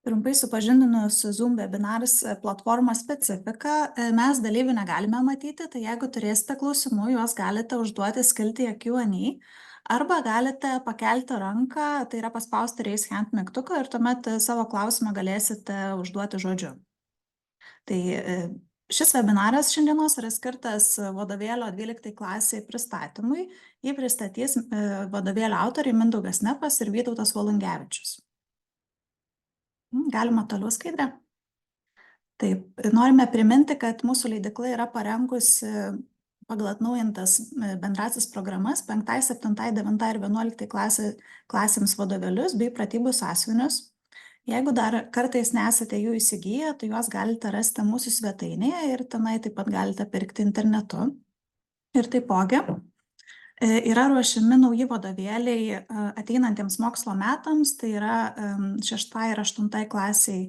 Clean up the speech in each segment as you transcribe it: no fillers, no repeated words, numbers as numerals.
Trumpai supažindinu su Zoom webinars platformos specifika. Mes dalyvių negalime matyti, tai jeigu turėsite klausimų, juos galite užduoti skiltyje Q&A arba galite pakelti ranką, tai yra paspausti Raise Hand mygtuką ir tuomet savo klausimą galėsite užduoti žodžiu. Tai šis webinaras šiandienos yra skirtas vadovėlio 12 klasiai pristatymui. Jį pristatys vadovėlio autoriai Mindaugas Nefas ir Vytautas Volungevičius. Galima toliau skaidrę. Taip, norime priminti, kad mūsų leidykla yra parengusi pagal atnaujintas bendrasis programas 5, 7, 9 ir 11 klasėms vadovėlius bei pratybų sąsiuvinius. Jeigu dar kartais nesate jų įsigiję, tai juos galite rasti mūsų svetainėje ir tenai taip pat galite pirkti internetu. Ir taipogi yra ruošiami nauji vadovėliai ateinantiems mokslo metams, tai yra 6 ir 8 klasiai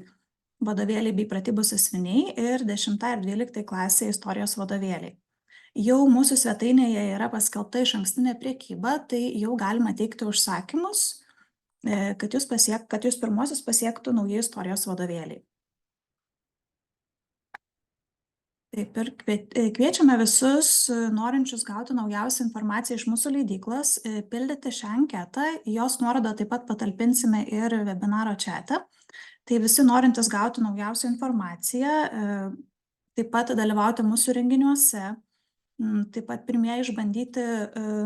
vadovėliai bei pratybų sąsiuviniai ir 10 ir 12 klasiai istorijos vadovėliai. Jau mūsų svetainėje yra paskelbta išankstinė prekyba, tai jau galima teikti užsakymus, kad jūs pirmosius pasiektų nauji istorijos vadovėliai. Taip, ir kviečiame visus norinčius gauti naujausią informaciją iš mūsų leidyklos, pildyti šią anketą, jos nuorodą taip pat patalpinsime ir webinaro čate. Tai visi norintys gauti naujausią informaciją, taip pat dalyvauti mūsų renginiuose, taip pat pirmieji išbandyti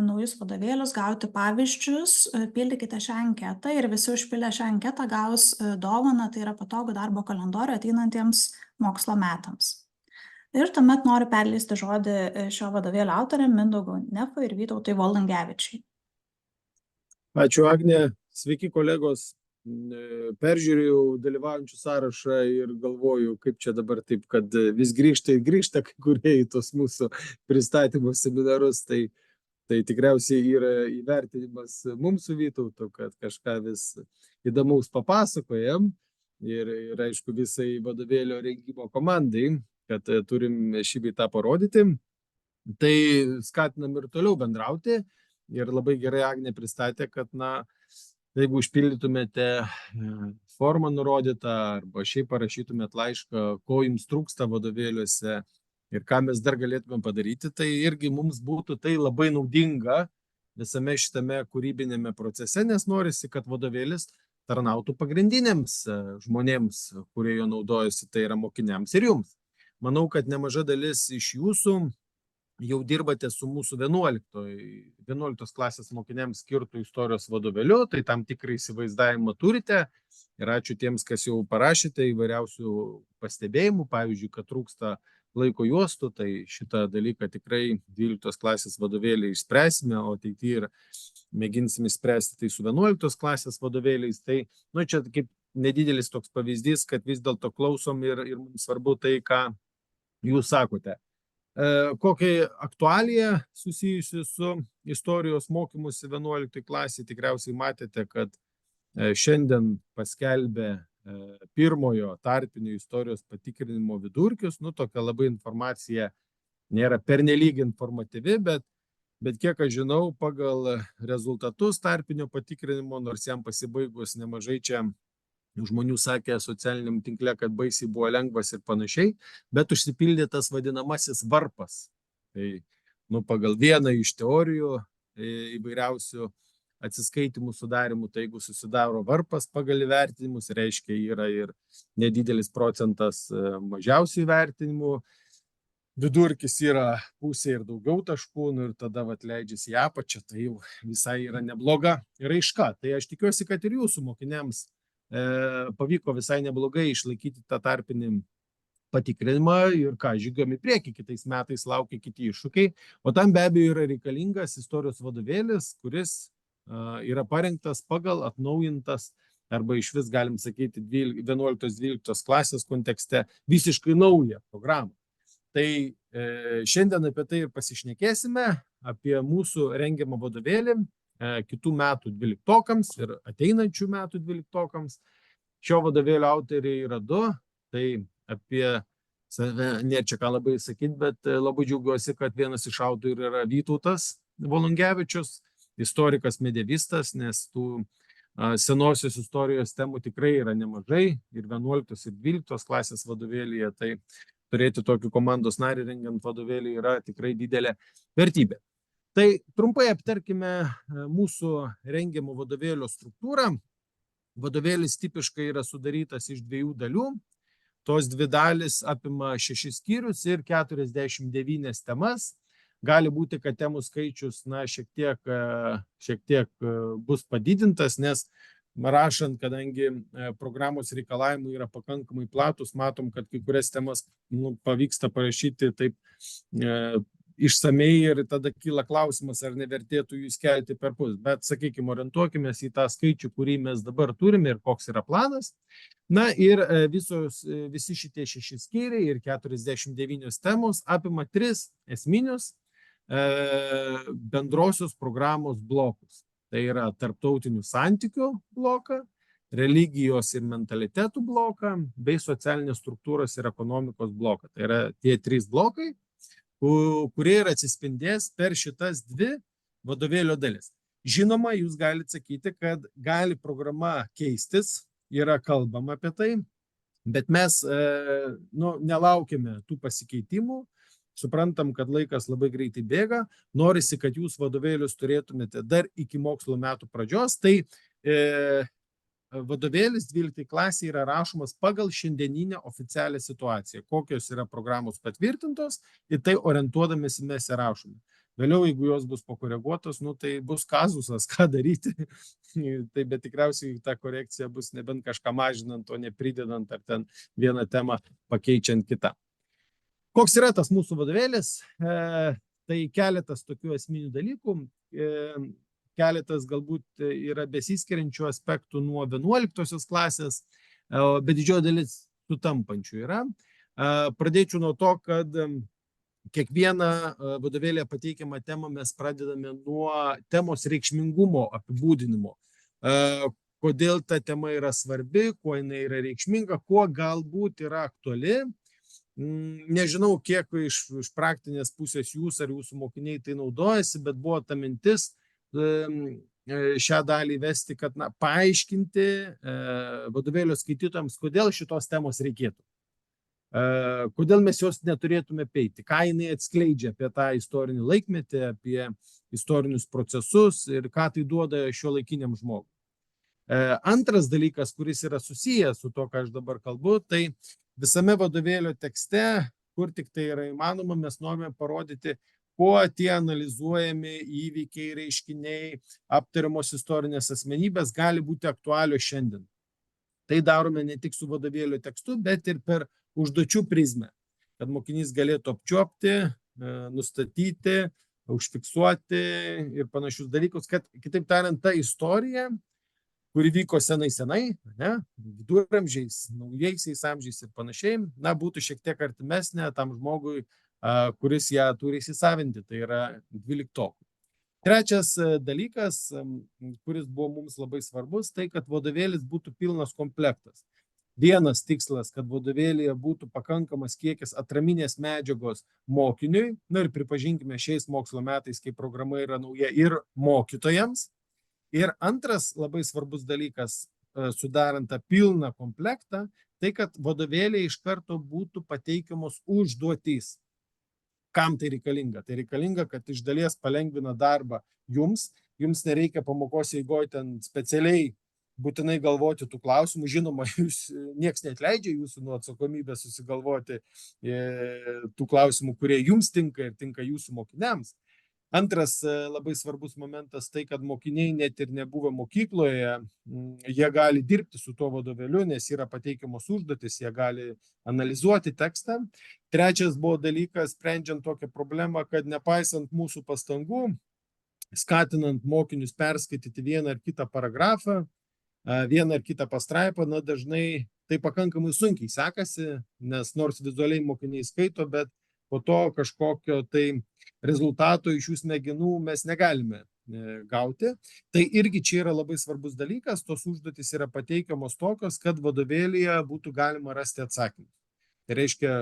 naujus vadovėlius, gauti pavyzdžius, pildykite šią anketą ir visi užpildę šią anketą gaus dovaną, tai yra patogų darbo kalendorių ateinantiems mokslo metams. Ir tuomet noriu perleisti žodį šio vadovėlio autoriam Mindaugui Nefui ir Vytautui Volungevičiui. Ačiū, Agnė. Sveiki, kolegos. Peržiūrėjau dalyvaujančių sąrašą ir galvoju, kaip čia dabar taip, kad vis grįžta kai kurie į tos mūsų pristatymų seminarus. Tai tikriausiai yra įvertinimas mums su Vytautu, kad kažką vis įdomaus papasakojam ir aišku visai vadovėlio rengimo komandai, kad turim šį bei tą parodyti. Tai skatinam ir toliau bendrauti. Ir labai gerai Agnė pristatė, kad jeigu užpildytumėte formą nurodytą arba šiaip parašytumėt laišką, ko jums trūksta vadovėliuose ir ką mes dar galėtume padaryti, tai irgi mums būtų tai labai naudinga visame šitame kūrybinėme procese, nes norisi, kad vadovėlis tarnautų pagrindiniams žmonėms, kurie jo naudojasi, tai yra mokiniams ir jums. Manau, kad nemaža dalis iš jūsų jau dirbate su mūsų 11 klasės mokiniams skirtų istorijos vadovėliu, tai tam tikrą įsivaizdavimą turite. Ir ačiū tiems, kas jau parašėte įvairiausių pastebėjimų, pavyzdžiui, kad trūksta laiko juostų, tai šitą dalyką tikrai 12 klasės vadovėliai išspręsime, o ateityje ir mėginsime išspręsti tai su 11 klasės vadovėliais. Tai čia kaip nedidelis toks pavyzdys, kad vis dėlto klausom ir mums svarbu tai, ką jūs sakote. Kokia aktualija susijusi su istorijos mokymusi 11 klasė, tikriausiai matėte, kad šiandien paskelbė pirmojo tarpinio istorijos patikrinimo vidurkius. Tokia labai informacija nėra pernelyg informatyvi, bet kiek aš žinau, pagal rezultatus tarpinio patikrinimo, nors jam pasibaigus nemažai čia žmonių sakė socialiniam tinkle, kad baisiai buvo lengvas ir panašiai, bet užsipildė tas vadinamasis varpas. Tai pagal vieną iš teorijų įvairiausių atsiskaitimų sudarimų, tai jeigu susidaro varpas pagal įvertinimus, reiškia yra ir nedidelis procentas mažiausiai įvertinimų, vidurkis yra pusė ir daugiau taškų, ir tada leidžiasi į apačią, tai jau visai yra nebloga raiška. Tai aš tikiuosi, kad ir jūsų mokiniams pavyko visai neblogai išlaikyti tą tarpinį patikrinimą ir žygiam į priekį, kitais metais laukia kiti iššūkiai, o tam be abejo yra reikalingas istorijos vadovėlis, kuris yra parengtas pagal atnaujintas arba iš vis galim sakyti 11-12 klasės kontekste visiškai naują programą. Tai šiandien apie tai ir pasišnekėsime, apie mūsų rengiamą vadovėlį kitų metų 12-okams ir ateinančių metų 12-okams. Šio vadovėlio autoriai yra 2, tai apie save nėra čia ką labai sakyti, bet labai džiaugiuosi, kad vienas iš autorių yra Vytautas Volungevičius, istorikas medievistas, nes tų senosios istorijos temų tikrai yra nemažai ir 11 ir 12 klasės vadovėlyje, tai turėti tokį komandos narį rengiant vadovėlį yra tikrai didelė vertybė. Tai trumpai aptarkime mūsų rengiamo vadovėlio struktūrą. Vadovėlis tipiškai yra sudarytas iš 2 dalių. Tos 2 dalis apima 6 skyrius ir 49 temas. Gali būti, kad temų skaičius šiek tiek bus padidintas, nes rašant, kadangi programos reikalavimai yra pakankamai platus, matom, kad kai kurias temas pavyksta parašyti taip išsamei ir tada kyla klausimas, ar nevertėtų jų skelti perpus. Bet, sakykime, orientuokime į tą skaičių, kurį mes dabar turime ir koks yra planas. Na ir visi šitie 6 skyriai ir 49 temos apima 3 esminius bendrosios programos blokus. Tai yra tarptautinių santykių bloką, religijos ir mentalitetų bloką, bei socialinės struktūros ir ekonomikos bloką. Tai yra tie 3 blokai, kurie ir atsispindės per šitas 2 vadovėlio dalis. Žinoma, jūs galite sakyti, kad gali programa keistis, yra kalbama apie tai, bet mes nelaukime tų pasikeitimų, suprantam, kad laikas labai greitai bėga, norisi, kad jūs vadovėlius turėtumėte dar iki mokslo metų pradžios, tai vadovėlis 12 klasė yra rašomas pagal šiandieninę oficialią situaciją, kokios yra programos patvirtintos ir tai orientuodamėsi mes ir rašome. Vėliau, jeigu jos bus pakoreguotos, tai bus kazusas, ką daryti, tai bet tikriausiai ta korekcija bus nebent kažką mažinant, o ne pridedant ar ten vieną temą pakeičiant kitą. Koks yra tas mūsų vadovėlis? Tai keletas tokių esminių dalykų, keletas galbūt yra besiskiriančių aspektų nuo 11 klasės, bet didžioji dalis sutampančių yra. Pradėčiau nuo to, kad kiekvieną vadovėlę pateikiamą temą mes pradedame nuo temos reikšmingumo apibūdinimo. Kodėl ta tema yra svarbi, kuo jinai yra reikšminga, kuo galbūt yra aktuali. Nežinau, kiek iš praktinės pusės jūs ar jūsų mokiniai tai naudojasi, bet buvo ta mintis šią dalį vesti, kad paaiškinti vadovėlio skaitytojams, kodėl šitos temos reikėtų. Kodėl mes jos neturėtume peiti, ką jinai atskleidžia apie tą istorinį laikmetį, apie istorinius procesus ir ką tai duoda šiuolaikiniam žmogui. Antras dalykas, kuris yra susijęs su to, ką aš dabar kalbu, tai visame vadovėlio tekste, kur tik tai yra įmanoma, mes norime parodyti, kuo tie analizuojami įvykiai, reiškiniai, aptariamos istorinės asmenybės gali būti aktualios šiandien. Tai darome ne tik su vadovėlio tekstu, bet ir per užduočių prizmę, kad mokinys galėtų apčiuopti, nustatyti, užfiksuoti ir panašius dalykus, kad, kitaip tariant, ta istorija, kuri vyko senai, viduramžiais, naujaisiais amžiais ir panašiai, būtų šiek tiek artimesnė tam žmogui, kuris ją turi įsisavinti, tai yra 12-okui. Trečias dalykas, kuris buvo mums labai svarbus, tai kad vadovėlis būtų pilnas komplektas. Vienas tikslas, kad vadovėlyje būtų pakankamas kiekis atraminės medžiagos mokiniui, ir pripažinkime šiais mokslo metais, kai programa yra nauja ir mokytojams. Ir antras labai svarbus dalykas, sudarant tą pilną komplektą, tai kad vadovėliai iš karto būtų pateikiamos užduotys. Kam tai reikalinga? Tai reikalinga, kad iš dalies palengvina darbą jums nereikia pamokos eigoje ten specialiai būtinai galvoti tų klausimų. Žinoma, nieks neatleidžia jūsų nuo atsakomybės susigalvoti tų klausimų, kurie jums tinka ir tinka jūsų mokiniams. Antras labai svarbus momentas tai, kad mokiniai net ir nebuvę mokykloje, jie gali dirbti su tuo vadovėliu, nes yra pateikiamos užduotys, jie gali analizuoti tekstą. Trečias buvo dalykas, sprendžiant tokią problemą, kad nepaisant mūsų pastangų, skatinant mokinius perskaityti vieną ar kitą paragrafą, vieną ar kitą pastraipą, dažnai tai pakankamai sunkiai sekasi, nes nors vizualiai mokiniai skaito, bet po to kažkokio tai rezultato iš jų smegenų mes negalime gauti. Tai irgi čia yra labai svarbus dalykas, tos užduotys yra pateikiamos tokios, kad vadovėlyje būtų galima rasti atsakymus. Tai reiškia,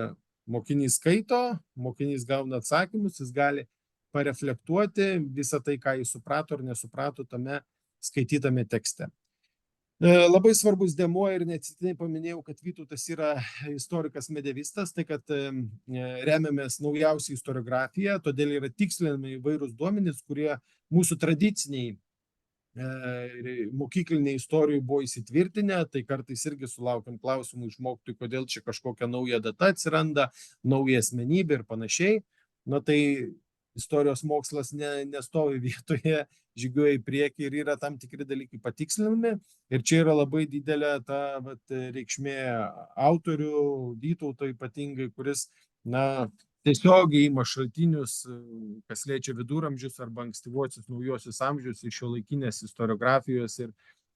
mokinys skaito, mokinys gauna atsakymus, jis gali pareflektuoti visą tai, ką jis suprato ar nesuprato tame skaitytame tekste. Labai svarbus dėmuo ir neatsitiktinai paminėjau, kad Vytautas yra istorikas medievistas, tai kad remiamės naujausią istoriografiją, todėl yra tikslinami įvairūs duomenys, kurie mūsų tradiciniai mokykliniai istorijų buvo įsitvirtinę, tai kartais irgi sulaukiam klausimų iš mokytojų, kodėl čia kažkokia nauja data atsiranda, nauja asmenybė ir panašiai. Na tai istorijos mokslas nestovi vietoje, žygiuoja į priekį ir yra tam tikri dalykai patikslinami. Ir čia yra labai didelė ta reikšmė autorių, Vytauto ypatingai, kuris tiesiogiai ima šaltinius, kas liečia viduramžius arba ankstyvuosius naujosius amžius iš šiuolaikinės istoriografijos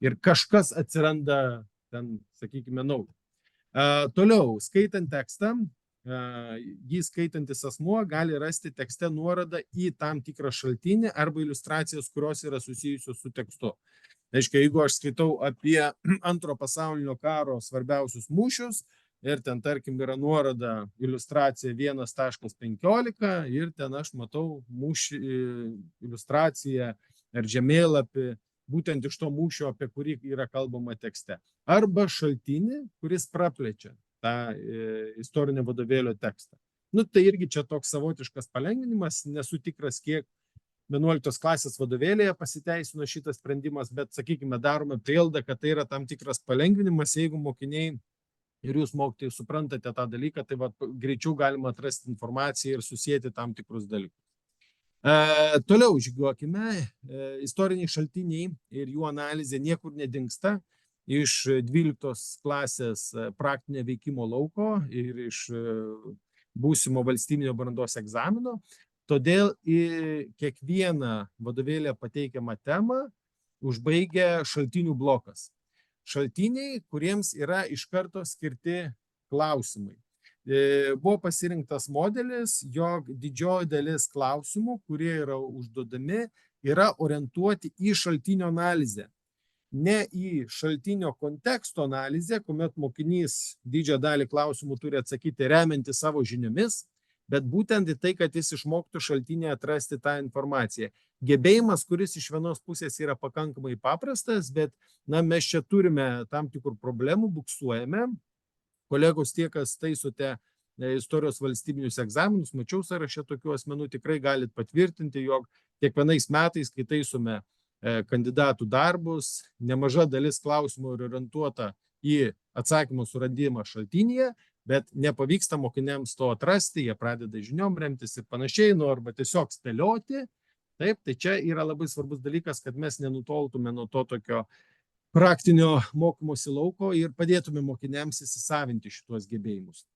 ir kažkas atsiranda ten, sakykime, naujo. Toliau, skaitant tekstą, jį skaitantis asmuo gali rasti tekste nuorodą į tam tikrą šaltinį arba iliustracijas, kurios yra susijusios su tekstu. Reiškia, jeigu aš skaitau apie Antro pasaulinio karo svarbiausius mūšius ir ten, tarkim, yra nuoroda iliustracija 1.15 ir ten aš matau mūšį, iliustraciją ar žemėlapį būtent iš to mūšio, apie kurį yra kalbama tekste. Arba šaltinį, kuris praplečia tą istorinio vadovėlio tekstą. Tai irgi čia toks savotiškas palengvinimas, nesu tikras, kiek 11 klasės vadovėlėje pasiteisino šitas sprendimas, bet, sakykime, darome prielaidą, kad tai yra tam tikras palengvinimas, jeigu mokiniai ir jūs mokytojai suprantate tą dalyką, tai greičiau galima atrasti informaciją ir susijęti tam tikrus dalykus. Toliau žygiuokime, istoriniai šaltiniai ir jų analizė niekur nedingsta iš 12 klasės praktinio veikimo lauko ir iš būsimo valstybinio brandos egzamino. Todėl į kiekvieną vadovėlį pateikiamą temą užbaigia šaltinių blokas. Šaltiniai, kuriems yra iš karto skirti klausimai. Buvo pasirinktas modelis, jog didžioji dalis klausimų, kurie yra užduodami, yra orientuoti į šaltinio analizę. Ne į šaltinio konteksto analizę, kuomet mokinys didžiąją dalį klausimų turi atsakyti remianti savo žiniomis, bet būtent į tai, kad jis išmoktų šaltinį atrasti tą informaciją. Gebėjimas, kuris iš vienos pusės yra pakankamai paprastas, bet mes čia turime tam tikrų problemų, buksuojame. Kolegos, tie, kas taisote istorijos valstybinius egzaminus, mačiau sąraše tokių asmenų, tikrai galit patvirtinti, jog kiekvienais metais, kai taisome kandidatų darbus, nemaža dalis klausimų yra orientuota į atsakymų suradimą šaltinyje, bet nepavyksta mokiniams to atrasti, jie pradeda žiniom remtis ir panašiai, arba tiesiog spėlioti. Taip, tai čia yra labai svarbus dalykas, kad mes nenutoltume nuo to tokio praktinio mokymosi lauko ir padėtume mokiniams įsisavinti šitos gebėjimus.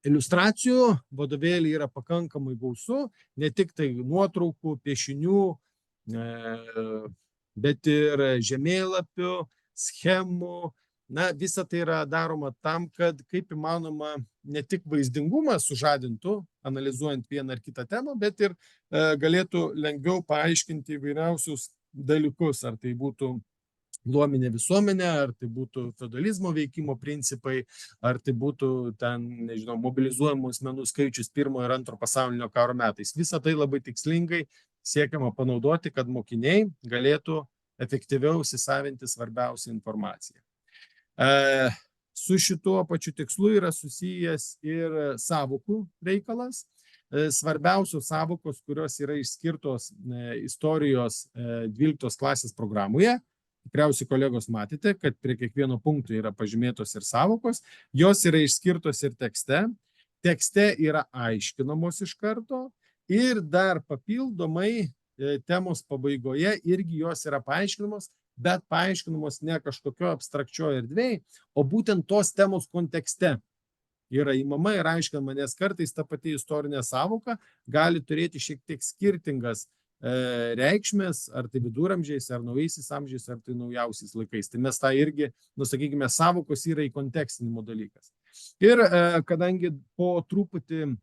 Iliustracijų vadovėlį yra pakankamai gausu, ne tik tai nuotraukų, piešinių, bet ir žemėlapių, schemų. Visa tai yra daroma tam, kad kaip įmanoma ne tik vaizdingumą sužadintų, analizuojant vieną ar kitą temą, bet ir galėtų lengviau paaiškinti įvairiausius dalykus, ar tai būtų luominė visuomenė, ar tai būtų feodalizmo veikimo principai, ar tai būtų ten, nežinau, mobilizuojamų asmenų skaičius Pirmojo ir Antro pasaulinio karo metais. Visą tai labai tikslingai siekiama panaudoti, kad mokiniai galėtų efektyviau įsisavinti svarbiausią informaciją. Su šituo pačiu tikslu yra susijęs ir sąvokų reikalas. Svarbiausios sąvokos, kurios yra išskirtos istorijos 12 klasės programoje. Tikriausiai kolegos matėte, kad prie kiekvieno punkto yra pažymėtos ir sąvokos. Jos yra išskirtos ir tekste. Tekste yra aiškinamos iš karto. Ir dar papildomai temos pabaigoje irgi jos yra paaiškinamos, bet paaiškinamos ne kažkokio abstrakčioje erdvėje, o būtent tos temos kontekste yra įmama ir aiškinama, nes kartais ta pati istorinė sąvoka gali turėti šiek tiek skirtingas reikšmės, ar tai viduramžiais, ar naujaisiais amžiais, ar tai naujausiais laikais. Tai mes tą irgi, sakykime, sąvokos yra įkontekstinimo dalykas. Ir kadangi po truputį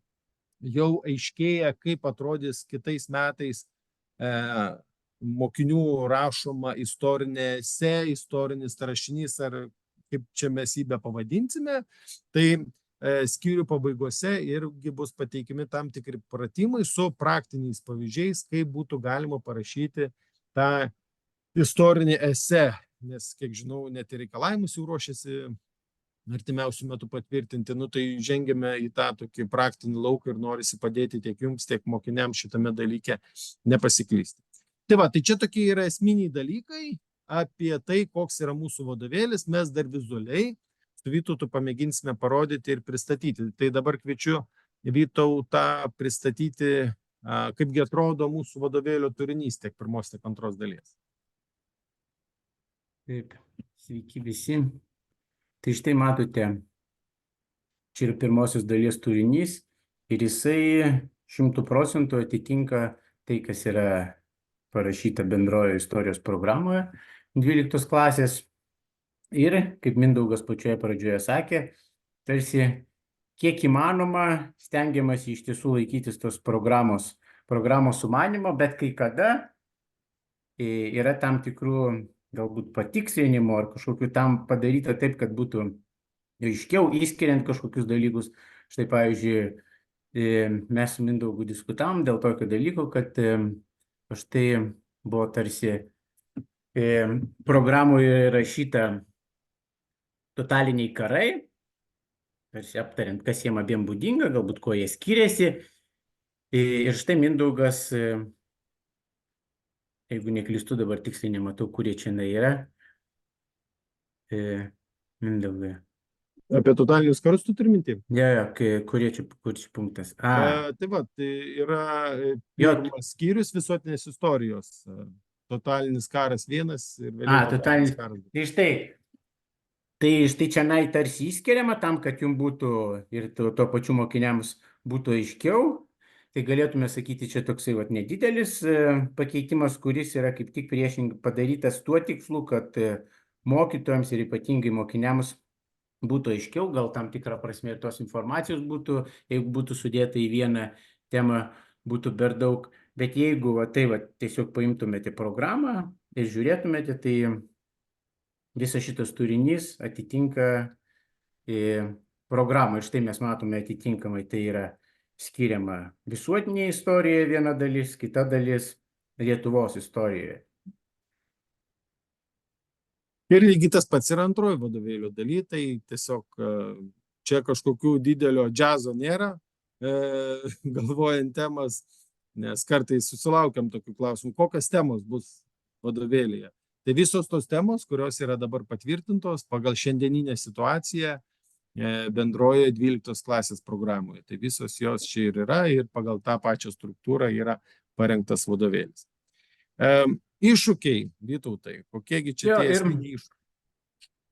jau aiškėja, kaip atrodys kitais metais mokinių rašoma istorinė esė, istorinis rašinys, ar kaip čia mes jį bepavadinsime, tai skyrių pabaigose irgi bus pateikimi tam tikri pratimai su praktiniais pavyzdžiais, kaip būtų galima parašyti tą istorinį esė. nes, kiek žinau, net ir reikalavimus jau ruošiasi artimiausių metų patvirtinti, nu tai žengėme į tą tokį praktinį lauką ir norisi padėti tiek jums, tiek mokiniams šitame dalyke nepasiklysti. Tai va, tai čia tokie yra esminiai dalykai apie tai, koks yra mūsų vadovėlis. Mes dar vizualiai su Vytautu pamėginsime parodyti ir pristatyti. Tai dabar kviečiu Vytautą pristatyti, kaipgi atrodo mūsų vadovėlio turinys tiek pirmos, tiek antros dalies. Taip, sveiki visi. Tai štai matote, čia yra pirmosios dalies turinys ir jisai 100% atitinka tai, kas yra parašyta bendrojo istorijos programoje 12 klasės. Ir, kaip Mindaugas pačioje pradžioje sakė, tarsi kiek įmanoma stengiamasi iš tiesų laikytis tos programos sumanymo, bet kai kada yra tam tikrų galbūt patikslinimo ar kažkokiu tam padaryta taip, kad būtų aiškiau, įskiriant kažkokius dalykus. Štai, pavyzdžiui, mes su Mindaugu diskutavom dėl tokio dalyko, kad štai buvo tarsi programoje rašyta totaliniai karai, tarsi aptariant, kas jiem abiem būdinga, galbūt kuo jie skiriasi. Ir štai Mindaugas, jeigu neklystu, dabar tiksliai nematau, kurie čia yra. Mindaugai. Apie totalinius karus tu turi minti? Kur čia punktas? Tai va, tai yra pirmas skyrius visuotinės istorijos. Totalinis karas 1 ir vėliau totalinis karas 2. Tai štai čia tarsi įskiriama tam, kad jums būtų ir tuo pačiu mokiniams būtų aiškiau. Tai galėtume sakyti, čia toksai nedidelis pakeitimas, kuris yra kaip tik priešingai padarytas tuo tikslu, kad mokytojams ir ypatingai mokiniams būtų aiškiau, gal tam tikrą prasme ir tos informacijos būtų, jeigu būtų sudėta į vieną temą, būtų per daug. Bet jeigu tiesiog paimtumėte programą ir žiūrėtumėte, tai visas šitas turinys atitinka programą. Ir štai mes matome atitinkamai, tai yra skiriama visuotinė istorijoje viena dalis, kita dalis Lietuvos istorijoje. Ir lygiai tas pats yra antroji vadovėlio daly, tai tiesiog čia kažkokių didelio džiazo nėra, galvojant temas, nes kartais susilaukiam tokių klausimų, kokios temos bus vadovėlyje. Tai visos tos temos, kurios yra dabar patvirtintos pagal šiandieninę situaciją bendroje 12 klasės programoje. Tai visos jos čia ir yra ir pagal tą pačią struktūrą yra parengtas vadovėlis. Iššūkiai, Vytautai, kokiegi čia tie esminiai iššūkiai?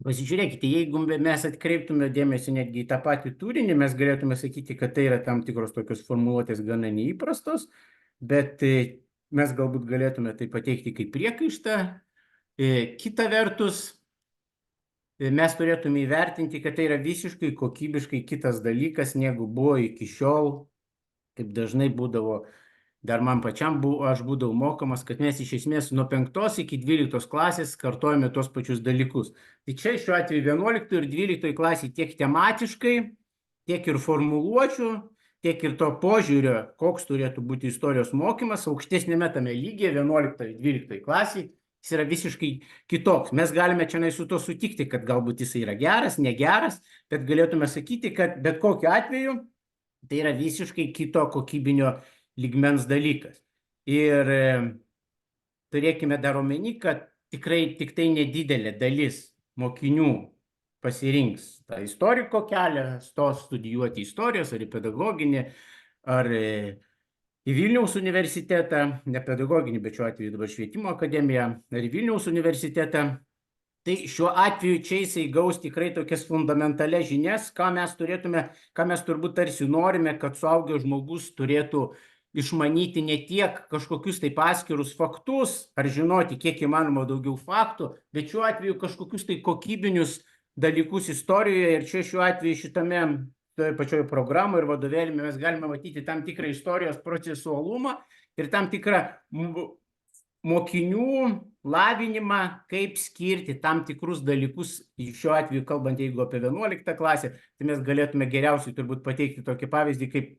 Pasižiūrėkite, jeigu mes atkreiptume dėmesį netgi į tą patį turinį, mes galėtume sakyti, kad tai yra tam tikros tokios formuluotės gana neįprastos, bet mes galbūt galėtume tai pateikti kaip priekaištą. Kita vertus, mes turėtume įvertinti, kad tai yra visiškai kokybiškai kitas dalykas, negu buvo iki šiol, kaip dažnai būdavo, dar man pačiam aš būdavau mokomas, kad mes iš esmės nuo 5 iki 12 klasės kartojame tos pačius dalykus. Tai čia šiuo atveju 11 ir 12 klasė tiek tematiškai, tiek ir formuluočių, tiek ir to požiūrio, koks turėtų būti istorijos mokymas, aukštesnėme tame lygyje 11 ir 12 klasė. Jis yra visiškai kitoks. Mes galime čia su to sutikti, kad galbūt jis yra geras, negeras, bet galėtume sakyti, kad bet kokiu atveju tai yra visiškai kito kokybinio lygmens dalykas. Ir turėkime dar omeny, kad tikrai tik tai nedidelė dalis mokinių pasirinks tą istoriko kelią, stos studijuoti istorijos ar į pedagoginį, ar į Vilniaus universitetą, ne pedagoginį, bet šiuo atveju dabar švietimo akademiją, ar į Vilniaus universitetą. Tai šiuo atveju čia jisai gaus tikrai tokias fundamentalias žinias, ką mes turbūt tarsi norime, kad suaugęs žmogus turėtų išmanyti ne tiek kažkokius tai paskirus faktus, ar žinoti kiek įmanoma daugiau faktų, bet šiuo atveju kažkokius tai kokybinius dalykus istorijoje. Ir čia šiuo atveju šitame toje pačioje programoje ir vadovėlyje mes galime matyti tam tikrą istorijos procesualumą ir tam tikrą mokinių lavinimą, kaip skirti tam tikrus dalykus. Šiuo atveju, kalbant jeigu apie 11 klasę, tai mes galėtume geriausiai turbūt pateikti tokį pavyzdį, kaip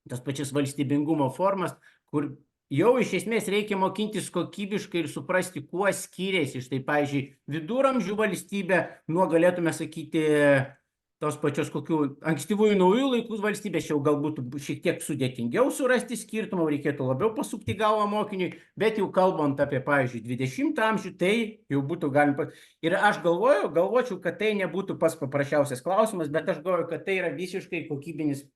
tas pačias valstybingumo formas, kur jau iš esmės reikia mokintis kokybiškai ir suprasti, kuo skiriasi. Štai, pavyzdžiui, viduramžių valstybė nuo, galėtume sakyti, tos pačios kokių ankstyvųjų naujų laikų valstybės jau galbūt šiek tiek sudėtingiau surasti skirtumą, reikėtų labiau pasukti galvą mokiniui, bet jau kalbant apie, pavyzdžiui, 20 amžių, tai jau būtų galima. Ir aš galvočiau, kad tai nebūtų pats paprasčiausias klausimas, bet aš galvoju, kad tai yra visiškai kokybinis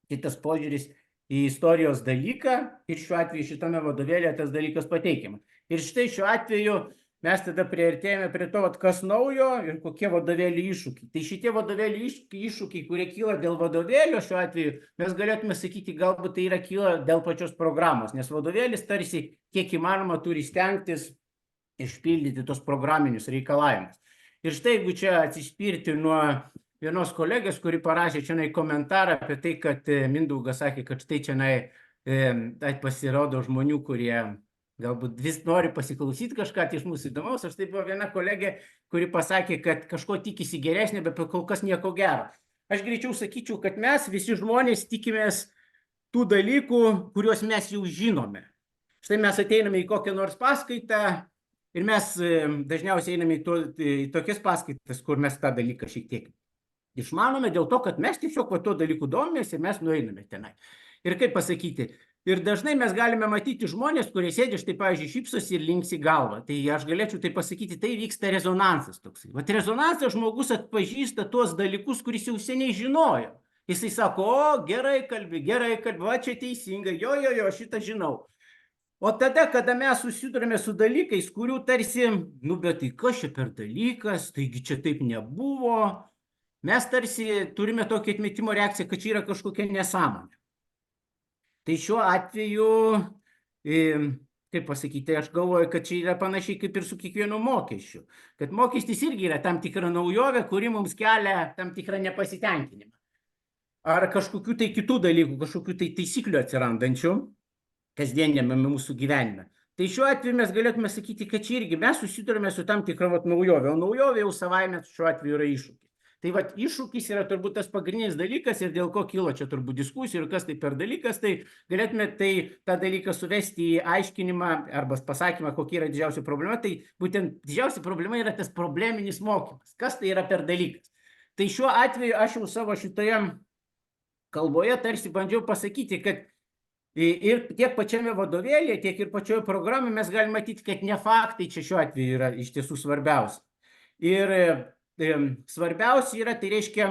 kitas požiūris į istorijos dalyką ir šiuo atveju šitame vadovėlyje tas dalykas pateikiama. Ir štai šiuo atveju mes tada priartėjame prie to, kas naujo ir kokie vadovėlių iššūkiai. Tai šitie vadovėlių iššūkiai, kurie kyla dėl vadovėlio šiuo atveju, mes galėtume sakyti, galbūt tai yra kyla dėl pačios programos, nes vadovėlis tarsi kiek įmanoma turi stengtis išpildyti tos programinius reikalavimus. Ir štai, jeigu čia atsispirti nuo vienos kolegės, kuri parašė čia komentarą apie tai, kad Mindaugas sakė, kad štai čia pasirodo žmonių, kurie galbūt vis nori pasiklausyti kažką iš mūsų įdomaus. Aš tai buvo viena kolegė, kuri pasakė, kad kažko tikisi geresnė, bet kol kas nieko gero. Aš greičiau sakyčiau, kad mes visi žmonės tikimės tų dalykų, kuriuos mes jau žinome. Štai mes ateiname į kokią nors paskaitą ir mes dažniausiai einame į tokias paskaitas, kur mes tą dalyką šiek tiek išmanome dėl to, kad mes tiesiog tuo dalyku domės ir mes nueiname tenai. Ir kaip pasakyti, ir dažnai mes galime matyti žmonės, kurie sėdi, štai, pavyzdžiui, šypsosi ir linksi galvą. Tai aš galėčiau tai pasakyti, tai vyksta rezonansas toksai. Vat rezonansas žmogus atpažįsta tuos dalykus, kuris jau seniai žinojo. Jisai sako, o, gerai kalbi, va čia teisingai, jo, šitą žinau. O tada, kada mes susidurime su dalykais, kurių tarsi, bet tai kas čia per dalykas, taigi čia taip nebuvo, mes tarsi turime tokią atmetimo reakciją, kad čia yra kažkokia nesąmonė. Tai šiuo atveju, kaip pasakyti, aš galvoju, kad čia yra panašiai kaip ir su kiekvienu mokesčiu. Kad mokestis irgi yra tam tikra naujovė, kuri mums kelia tam tikrą nepasitenkinimą. Ar kažkokių tai kitų dalykų, kažkokių tai taisyklių atsirandančių kasdienėme mūsų gyvenime. Tai šiuo atveju mes galėtume sakyti, kad čia irgi mes susidurime su tam tikra naujovė, o naujovė jau savaime šiuo atveju yra iššūkis. Tai iššūkis yra turbūt tas pagrindinis dalykas ir dėl ko kilo čia turbūt diskusijų ir kas tai per dalykas, tai galėtume tą dalyką suvesti į aiškinimą arba pasakymą, kokia yra didžiausia problema. Tai būtent didžiausia problema yra tas probleminis mokymas. Kas tai yra per dalykas? Tai šiuo atveju aš jau savo šitoje kalboje tarsi bandžiau pasakyti, kad ir tiek pačiame vadovėlyje, tiek ir pačioje programoje mes galime matyti, kad ne faktai čia šiuo atveju yra iš tiesų svarbiausia. Ir svarbiausia yra, tai reiškia,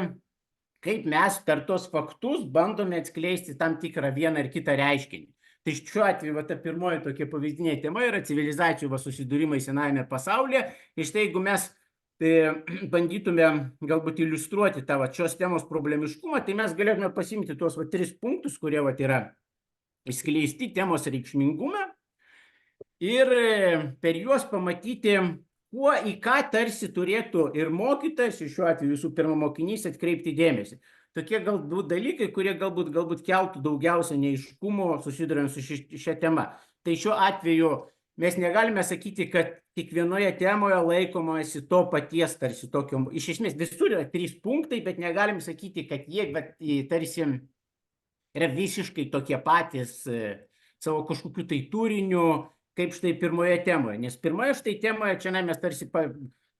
kaip mes per tos faktus bandome atskleisti tam tikrą vieną ar kitą reiškinį. Tai šiuo atveju ta pirmoji tokia pavyzdinė tema yra civilizacijų susidūrimai senajame pasaulyje. Ir štai jeigu mes bandytume galbūt iliustruoti tą šios temos problemiškumą, tai mes galėtume pasimti tuos 3 punktus, kurie yra išskleisti temos reikšmingume ir per juos pamatyti, kuo į ką tarsi turėtų ir mokytojas, ir šiuo atveju visų pirma mokinys atkreipti dėmesį. Tokie galbūt dalykai, kurie galbūt keltų daugiausia neaiškumo susiduriant su šia tema. Tai šiuo atveju mes negalime sakyti, kad kiekvienoje temoje laikomasi to paties tarsi tokio, iš esmės visur yra 3 punktai, bet negalim sakyti, kad jie tarsi yra visiškai tokie patys savo kažkokiu tai turiniu, kaip štai pirmoje temoje. Nes pirmoje štai temoje čia mes tarsi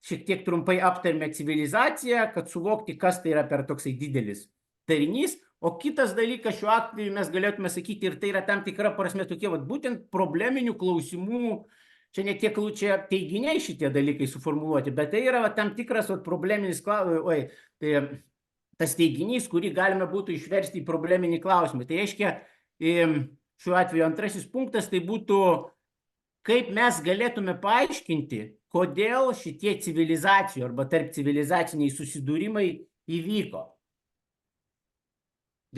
šiek tiek trumpai aptarėme civilizaciją, kad suvokti, kas tai yra per toksai didelis darinys. O kitas dalykas šiuo atveju mes galėtume sakyti, ir tai yra tam tikra prasme tokie būtent probleminių klausimų, čia ne tiek čia teiginiai šitie dalykai suformuluoti, bet tai yra tam tikras probleminis tas teiginys, kurį galime būtų išversti į probleminį klausimą. Tai reiškia, šiuo atveju antrasis punktas tai būtų, kaip mes galėtume paaiškinti, kodėl šitie civilizacijų arba tarp civilizaciniai susidūrimai įvyko.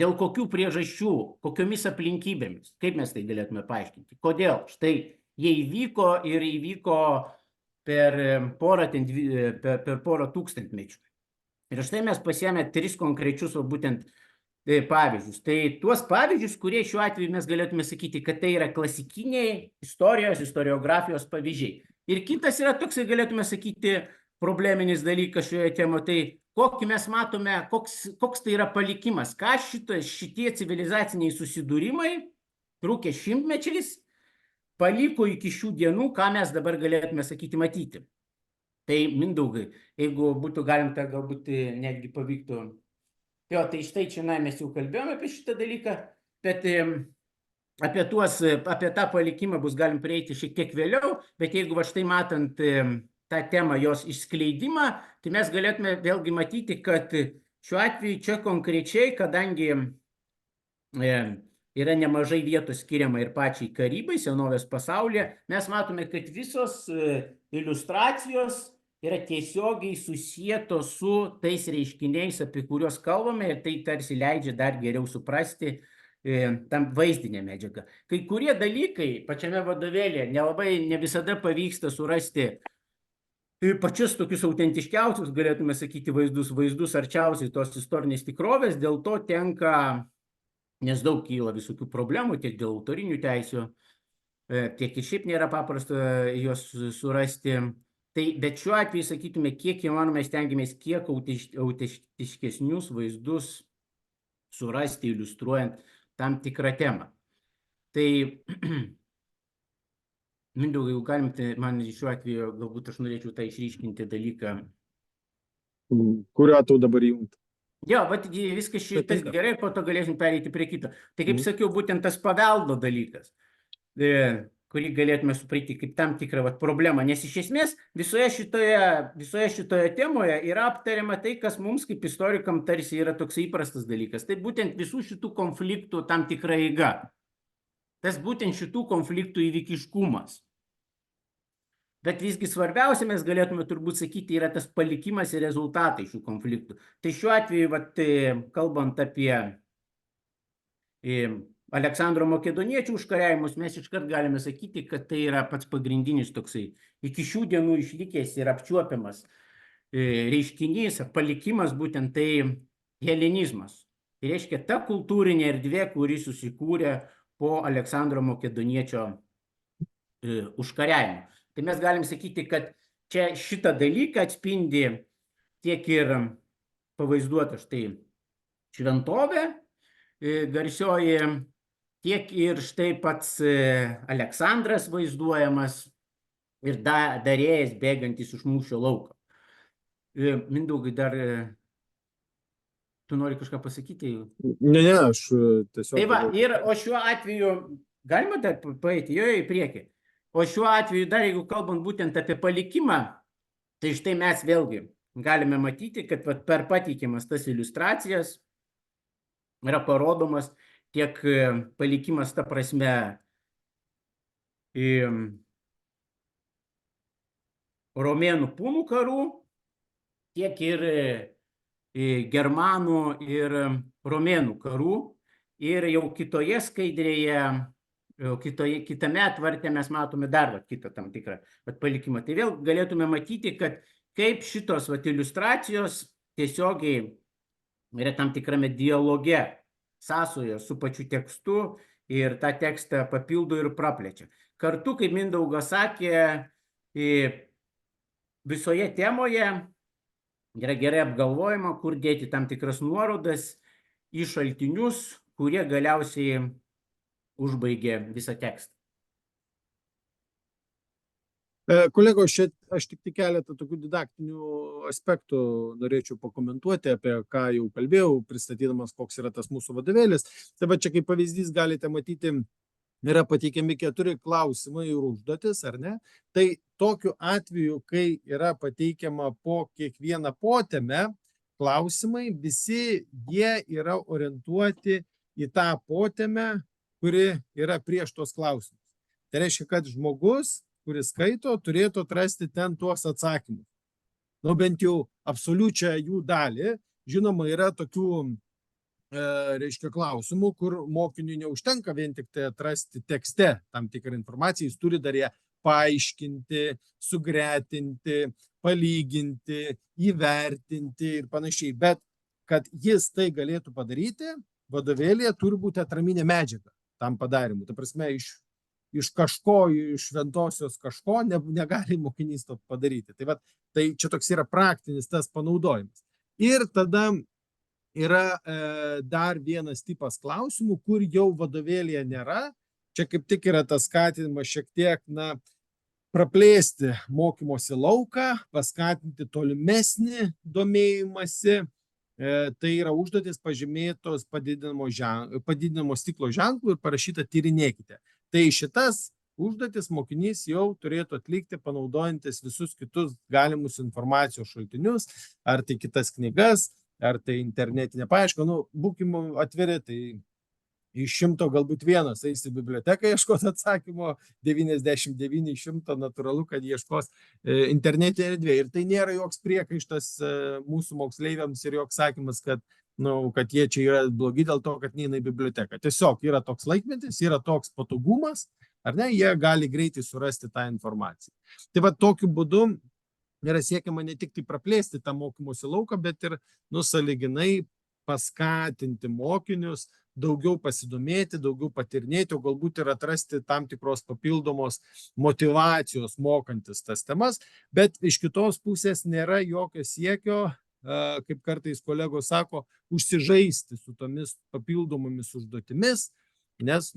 Dėl kokių priežasčių, kokiomis aplinkybėmis, kaip mes tai galėtume paaiškinti. Kodėl? Štai jie įvyko ir įvyko per porą tūkstantmečių. Ir štai mes pasiėmė 3 konkrečius būtent pavyzdžius. Tai tuos pavyzdžius, kurie šiuo atveju mes galėtume sakyti, kad tai yra klasikiniai istorijos, istoriografijos pavyzdžiai. Ir kitas yra toksai, galėtume sakyti, probleminis dalykas šioje temoje, tai kokį mes matome, koks tai yra palikimas, ką šitie civilizaciniai susidūrimai trūkė šimtmečiais paliko iki šių dienų, ką mes dabar galėtume sakyti matyti. Tai Mindaugai, jeigu būtų galimta, galbūt netgi pavyktų. Jo, tai štai čia mes jau kalbėjome apie šitą dalyką, bet apie tą palikimą bus galim prieiti šiek tiek vėliau, bet jeigu va štai matant tą temą, jos išskleidimą, tai mes galėtume vėlgi matyti, kad šiuo atveju čia konkrečiai, kadangi yra nemažai vietos skiriama ir pačiai karybai, senovės pasaulyje, mes matome, kad visos iliustracijos yra tiesiogiai susietos su tais reiškiniais, apie kuriuos kalbame, ir tai tarsi leidžia dar geriau suprasti tam vaizdinę medžiagą. Kai kurie dalykai pačiame vadovėlyje ne visada pavyksta surasti pačius tokius autentiškiausius, galėtume sakyti, vaizdus arčiausiai tos istorinės tikrovės, dėl to tenka, nes daug kyla visokių problemų, tiek dėl autorinių teisių, tiek ir šiaip nėra paprasta juos surasti. Tai, bet šiuo atveju, sakytume, kiek įmanoma stengiamės kiek autentiškesnius vaizdus surasti, iliustruojant tam tikrą temą. Tai, Mindaugai, jau galim, tai man šiuo atveju galbūt aš norėčiau tą išryškinti dalyką. Kurio tau dabar įjungti? Jo, bet viskas šitas gerai, po to galėsim pereiti prie kito. Tai kaip sakiau, būtent tas paveldo dalykas, kurį galėtume suprasti kaip tam tikrą problemą, nes iš esmės visoje šitoje temoje yra aptariama tai, kas mums kaip istorikam tarsi yra toks įprastas dalykas. Tai būtent visų šitų konfliktų tam tikra eiga. Tas būtent šitų konfliktų įvykiškumas. Bet visgi svarbiausia, mes galėtume turbūt sakyti, yra tas palikimas ir rezultatai šių konfliktų. Tai šiuo atveju, kalbant apie Aleksandro Makedoniečio užkariavimus, mes iškart galime sakyti, kad tai yra pats pagrindinis toksai iki šių dienų išlikęs ir apčiuopiamas reiškinys, palikimas, būtent tai helenizmas. Tai reiškia ta kultūrinė erdvė, kuri susikūrė po Aleksandro Makedoniečio užkariavimo. Tai mes galim sakyti, kad čia šitą dalyką atspindi tiek ir pavaizduota štai šventovė garsioji, tiek ir štai pats Aleksandras vaizduojamas ir darėjas bėgantis iš mūšio lauko. Mindaugai, dar tu nori kažką pasakyti? Ne, aš tiesiog... Tai va, o šiuo atveju, galima dar paeiti jo į priekį, o šiuo atveju dar, jeigu kalbant būtent apie palikimą, tai štai mes vėlgi galime matyti, kad per pateikiamas tas iliustracijas yra parodomas tiek palikimas ta prasme romėnų punų karų, tiek ir germanų ir romėnų karų. Ir jau kitoje skaidrėje, kitame atvarte mes matome dar kitą tam tikrą palikimą. Tai vėl galėtume matyti, kad kaip šitos iliustracijos tiesiogiai yra tam tikrame dialoge, sąsoje su pačiu tekstu ir tą tekstą papildo ir praplečia. Kartu, kaip Mindaugas sakė, visoje temoje yra gerai apgalvojama, kur dėti tam tikras nuorodas į šaltinius, kurie galiausiai užbaigė visą tekstą. Kolegos, čia aš tik keletą tokių didaktinių aspektų norėčiau pakomentuoti, apie ką jau kalbėjau, pristatydamas, koks yra tas mūsų vadovėlis. Tai va čia kaip pavyzdys galite matyti, yra pateikiami 4 klausimai ir užduotis, ar ne? Tai tokiu atveju, kai yra pateikiama po kiekvieną potemę klausimai, visi jie yra orientuoti į tą potemę, kuri yra prieš tos klausimus. Tai reiškia, kad žmogus, kuris skaito, turėtų atrasti ten tuos atsakymus. Nu, bent jau absoliučią jų dalį. Žinoma, yra tokių, reiškia, klausimų, kur mokiniui neužtenka vien tik tai atrasti tekste tam tikrą informaciją, jis turi dar ją paaiškinti, sugretinti, palyginti, įvertinti ir panašiai. Bet kad jis tai galėtų padaryti, vadovėlyje turi būti atraminė medžiaga tam padarimui. Ta prasme, iš kažko, iš šventosios kažko negali mokinys to padaryti. Tai čia toks yra praktinis tas panaudojimas. Ir tada yra dar vienas tipas klausimų, kur jau vadovėlyje nėra čia kaip tik yra tas skatinimas šiek tiek, praplėsti mokymosi lauką, paskatinti tolimesnį domėjimąsi. Tai yra užduotis pažymėtos padidinamo stiklo ženklų ir parašyta tyrinėkite. Tai šitas užduotis mokinys jau turėtų atlikti panaudojantis visus kitus galimus informacijos šaltinius, ar tai kitas knygas, ar tai internetinė paieška. Būkime atviri, tai iš 100 galbūt vienas eis į biblioteką ieškoti atsakymo, 99 iš 100 natūralu, kad ieškos internetinėje erdvėje. Ir tai nėra joks priekaištas mūsų moksleiviams ir joks sakymas, kad jie čia yra blogi dėl to, kad neina į biblioteką. Tiesiog yra toks laikmetis, yra toks patogumas, ar ne, jie gali greitai surasti tą informaciją. Tai tokiu būdu yra siekiama ne tik tai praplėsti tą mokymosi lauką, bet ir sąlyginai paskatinti mokinius daugiau pasidomėti, daugiau patirnėti, o galbūt ir atrasti tam tikros papildomos motyvacijos mokantis tas temas, bet iš kitos pusės nėra jokio siekio, kaip kartais kolegos sako, užsižaisti su tomis papildomomis užduotimis, nes,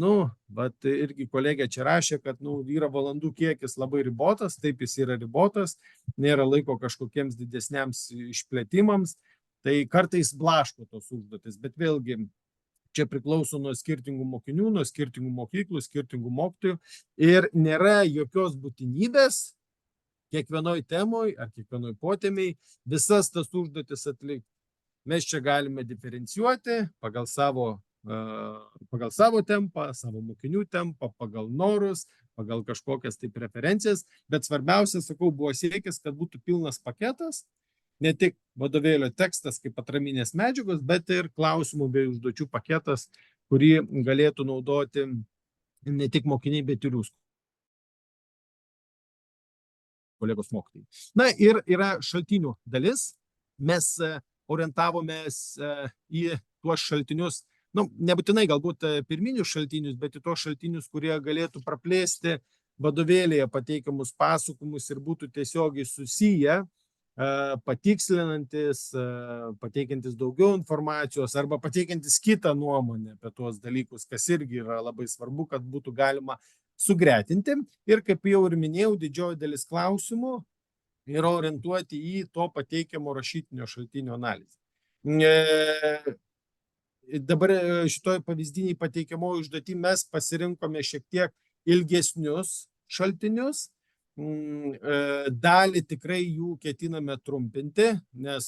irgi kolegė čia rašė, kad, yra valandų kiekis labai ribotas, taip jis yra ribotas, nėra laiko kažkokiems didesniams išplėtimams, tai kartais blaško tos užduotis, bet vėlgi, čia priklauso nuo skirtingų mokinių, nuo skirtingų mokyklų, skirtingų mokytojų ir nėra jokios būtinybės kiekvienoj temoj ar kiekvienoj potemiai visas tas užduotis atlikti. Mes čia galime diferencijuoti pagal savo tempą, savo mokinių tempą, pagal norus, pagal kažkokias tai preferencijas, bet svarbiausia, sakau, buvo siekis, kad būtų pilnas paketas, ne tik vadovėlio tekstas kaip atraminės medžiagos, bet ir klausimų bei užduočių paketas, kurį galėtų naudoti ne tik mokiniai, bet ir jūs, kolegos mokytojai. Ir yra šaltinių dalis. Mes orientavomės į tuos šaltinius, nebūtinai galbūt pirminius šaltinius, bet į tuos šaltinius, kurie galėtų praplėsti vadovėlėje pateikiamus pasakojimus ir būtų tiesiogiai susiję, patikslinantis, pateikiantis daugiau informacijos arba pateikiantis kitą nuomonę apie tuos dalykus, kas irgi yra labai svarbu, kad būtų galima sugretinti. Ir kaip jau ir minėjau, didžioji dalis klausimų yra orientuoti į to pateikiamo rašytinio šaltinio analizę. Dabar šitoj pavyzdiniai pateikiamoji užduotį mes pasirinkome šiek tiek ilgesnius šaltinius. Dalį tikrai jų ketiname trumpinti, nes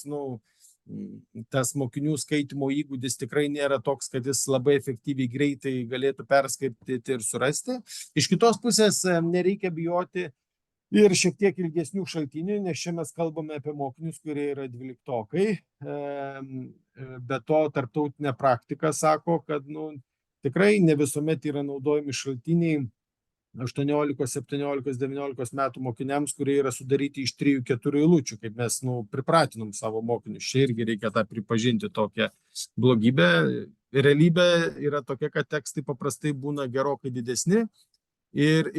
tas mokinių skaitymo įgūdis tikrai nėra toks, kad jis labai efektyviai greitai galėtų perskaityti ir surasti. Iš kitos pusės nereikia bijoti ir šiek tiek ilgesnių šaltinių, nes čia mes kalbame apie mokinius, kurie yra 12-okai. Be to, tarptautinė praktika sako, kad tikrai ne visuomet yra naudojami šaltiniai 18, 17, 19 metų mokiniams, kurie yra sudaryti iš 3-4 eilučių, kaip mes pripratinom savo mokinius. Čia irgi reikia tą pripažinti tokią blogybę. Realybė yra tokia, kad tekstai paprastai būna gerokai didesni ir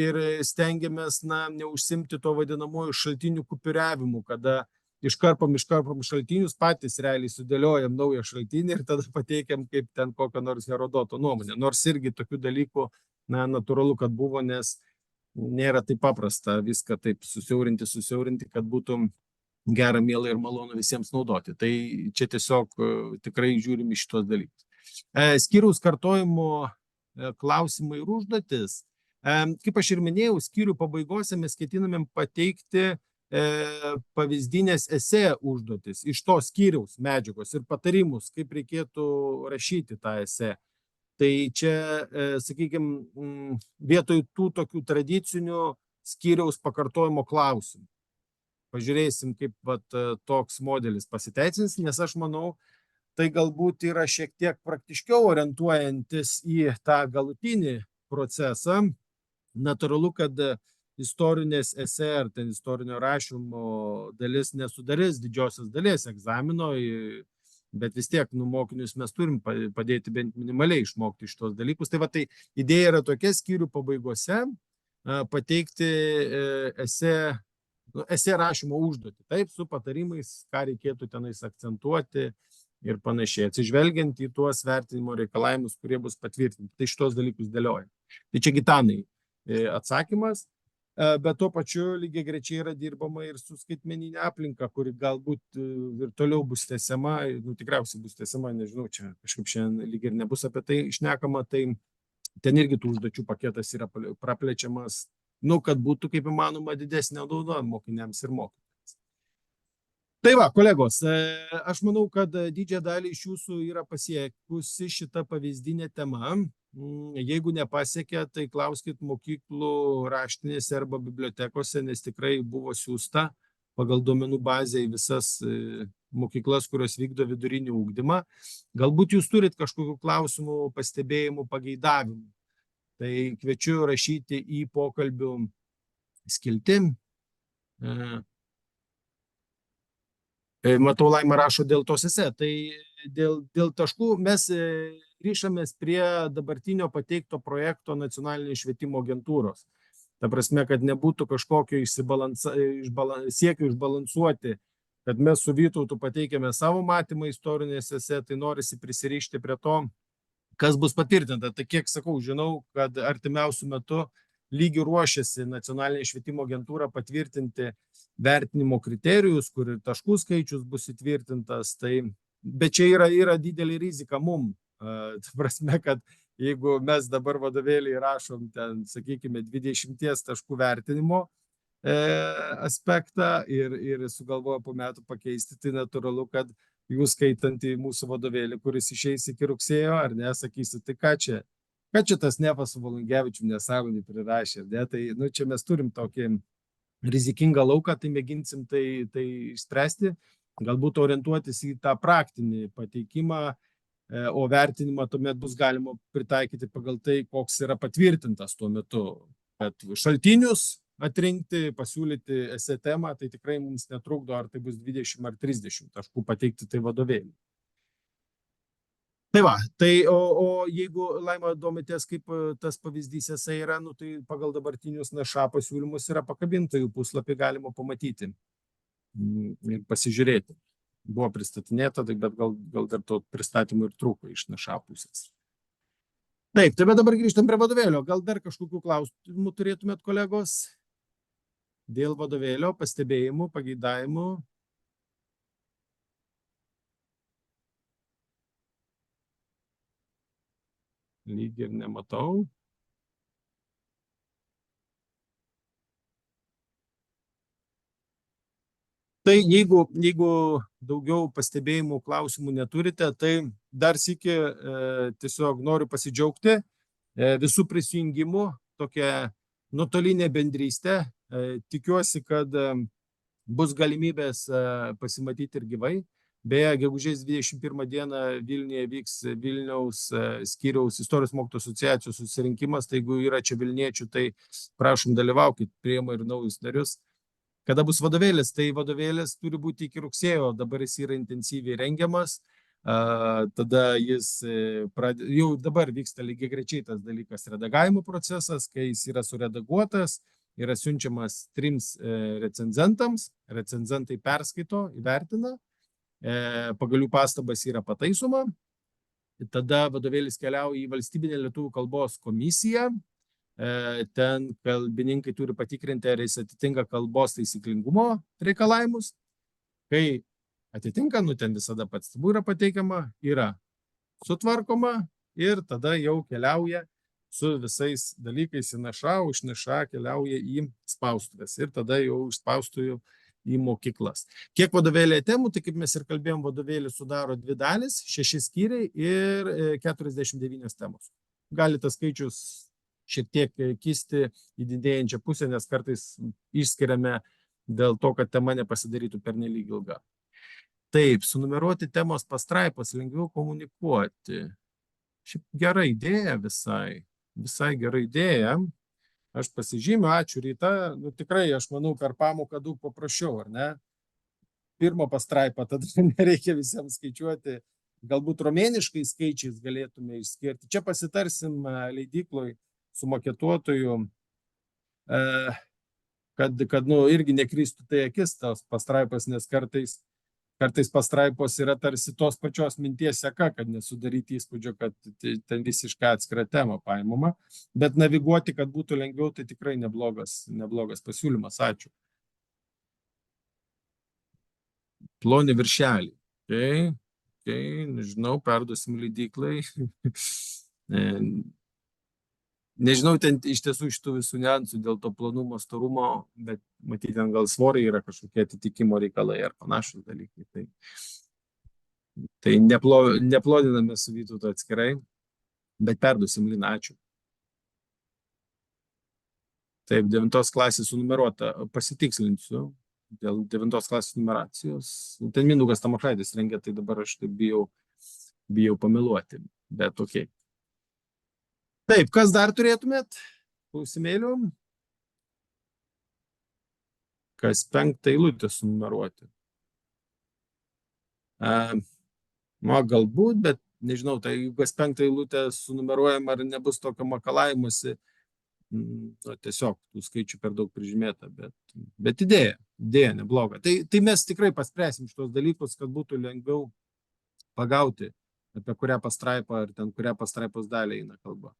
stengiamės neužsimti to vadinamojo šaltinių kupiriavimu, kada iškarpom šaltinius, patys realiai sudėliojam naują šaltinį ir tada pateikiam kaip ten kokią nors Herodoto nuomonę. Nors irgi tokių dalykų natūralu, kad buvo, nes nėra taip paprasta viską taip susiaurinti, kad būtų gera, miela ir malonu visiems naudoti. Tai čia tiesiog tikrai žiūrim į šitos dalykus. Skyriaus kartojimo klausimai ir užduotis. Kaip aš ir minėjau, skyrių pabaigose mes ketiname pateikti pavyzdinės esė užduotis iš to skyriaus medžiagos ir patarimus, kaip reikėtų rašyti tą esė. Tai čia, sakykime, vietoj tų tokių tradicinių skyriaus pakartojimo klausimų. Pažiūrėsim, kaip toks modelis pasiteisins, nes aš manau, tai galbūt yra šiek tiek praktiškiau orientuojantis į tą galutinį procesą. Natūralu, kad istorinės esė ar ten istorinio rašymo dalis nesudarys didžiosios dalies egzamino, bet vis tiek mokinius mes turim padėti bent minimaliai išmokti šitos dalykus. Tai idėja yra tokia: skyrių pabaigose pateikti esė rašymo užduotį, taip, su patarimais, ką reikėtų tenais akcentuoti ir panašiai, atsižvelgiant į tuos vertinimo reikalavimus, kurie bus patvirtinti. Tai šitos dalykus dėliojam. Tai čia Gitanai atsakymas. Bet tuo pačiu lygiai grečiai yra dirbama ir su skaitmeninė aplinka, kuri galbūt ir toliau bus tęsiama, nu tikriausiai bus tęsiama, nežinau, čia kažkaip šiandien lygiai ir nebus apie tai šnekama, tai ten irgi tų užduočių paketas yra praplečiamas, nu, kad būtų kaip įmanoma didesnė nauda mokiniams ir mokytojams. Tai va, kolegos, aš manau, kad didžiąją dalį iš jūsų yra pasiekusi šita pavyzdinė tema. Jeigu nepasiekė, tai klauskit mokyklų raštinėse arba bibliotekose, nes tikrai buvo siųsta pagal duomenų bazę į visas mokyklas, kurios vykdo vidurinį ugdymą. Galbūt jūs turit kažkokių klausimų, pastebėjimų, pageidavimų. Tai kviečiu rašyti į pokalbių skiltį. Matau, Laima rašo dėl tos esė. Tai dėl taškų mes ryšamės prie dabartinio pateikto projekto nacionalinės švietimo agentūros. Ta prasme, kad nebūtų kažkokio siekio išbalansuoti, kad mes su Vytautu pateikėme savo matymą istorinės esė, tai norisi prisirišti prie to, kas bus patvirtinta. Tai kiek sakau, žinau, kad artimiausių metų lygiai ruošiasi nacionalinė švietimo agentūra patvirtinti vertinimo kriterijus, kur ir taškų skaičius bus įtvirtintas. Bet čia yra didelė rizika mum. Ta prasme, kad jeigu mes dabar vadovėlį rašom ten, sakykime, 20 taškų vertinimo aspektą ir sugalvoja po metų pakeisti, tai natūralu, kad jūs skaitant į mūsų vadovėlį, kuris išeis iki rugsėjo, ar ne, sakysit, tai ką čia tas Nefas su Volungevičium nesąmonį prirašė, ne? Tai čia mes turim tokį rizikingą lauką, tai mėginsim tai išspręsti, galbūt orientuotis į tą praktinį pateikimą, o vertinimą tuomet bus galima pritaikyti pagal tai, koks yra patvirtintas tuo metu. Bet šaltinius atrinkti, pasiūlyti esė temą, tai tikrai mums netrukdo, ar tai bus 20 ar 30 taškų pateikti tai vadovėlį. Tai va, o jeigu, Laima, domitės, kaip tas pavyzdys esė yra, tai pagal dabartinius NŠA pasiūlymus yra pakabinta, jų puslapį galima pamatyti ir pasižiūrėti. Buvo pristatinėta, bet gal dar to pristatymų ir trūko iš NŠA pusės. Taip, tai dabar grįžtam prie vadovėlio. Gal dar kažkokių klausimų turėtumėt, kolegos? Dėl vadovėlio, pastebėjimų, pageidavimų. Lyg ir nematau. Tai jeigu daugiau pastebėjimų, klausimų neturite, tai dar sykį tiesiog noriu pasidžiaugti visų prisijungimų, tokia nuotolinė bendrystė. Tikiuosi, kad bus galimybės pasimatyti ir gyvai. Beje, gegužės 21 dieną Vilniuje vyks Vilniaus skyriaus istorijos mokytojų asociacijos susirinkimas. Tai jeigu yra čia vilniečių, tai prašom dalyvaukit, priima ir naujus narius. Kada bus vadovėlis? Tai vadovėlis turi būti iki rugsėjo, dabar jis yra intensyviai rengiamas, tada jis jau dabar vyksta lygiai grečiai tas dalykas redagavimo procesas, kai jis yra suredaguotas, yra siunčiamas 3 recenzentams, recenzentai perskaito, įvertina, pagal jų pastabas yra pataisoma, tada vadovėlis keliauja į valstybinę lietuvių kalbos komisiją. Ten kalbininkai turi patikrinti, ar jis atitinka kalbos taisyklingumo reikalavimus. Kai atitinka, ten visada pats yra pateikiama, yra sutvarkoma ir tada jau keliauja su visais dalykais į NŠA, o iš NŠA keliauja į spaustuvės ir tada jau iš spaustuvų į mokyklas. Kiek vadovėlėje temų, tai kaip mes ir kalbėjom, vadovėlį sudaro 2 dalys, 6 skyriai ir 49 temos. Gali tas skaičius šiek tiek kisti į didėjančią pusę, nes kartais išskiriame dėl to, kad tema nepasidarytų pernelyg ilga. Taip, sunumeruoti temos pastraipas, lengviau komunikuoti. Šiaip gera idėja visai gera idėja. Aš pasižymiu, ačiū Ryta, tikrai aš manau per pamoką daug paprasčiau, ar ne? Pirmą pastraipą, tada nereikia visiems skaičiuoti, galbūt romėniškai skaičiais galėtume išskirti. Čia pasitarsim leidykloj su maketuotoju, kad irgi nekristų tai akis tos pastraipas, nes kartais kartais pastraipos yra tarsi tos pačios minties seka, kad nesudaryti įspūdžio, kad ten visiškai atskira tema paimama, bet naviguoti, kad būtų lengviau, tai tikrai neblogas pasiūlymas. Ačiū. Ploni viršelį. Nežinau, perduosim leidyklai. Nežinau, ten iš tiesų šitų visų niuansų dėl to plonumo, storumo, bet matyti, ten gal svoriai yra kažkokie atitikimo reikalai ar panašus dalykai. Tai neplodiname su Vytautu atskirai, bet perduosim Lina, ačiū. Taip, 9 klasės sunumeruota, pasitikslinsiu dėl 9 klasės numeracijos. Ten Mindaugas Tamošaitis rengia, tai dabar aš taip bijau pameluoti, bet okei. Taip, kas dar turėtumėt? Klausimėlių? Kas 5 eilutę sunumeruoti? Galbūt, bet nežinau, tai jeigu kas 5 eilutę sunumeruojam, ar nebus tokio makalavimuose, tiesiog tų skaičių per daug prižymėta, bet idėja nebloga. Tai mes tikrai paspręsim šitos dalykus, kad būtų lengviau pagauti, apie kurią pastraipą ar ten kurią pastraipos dalį eina kalba.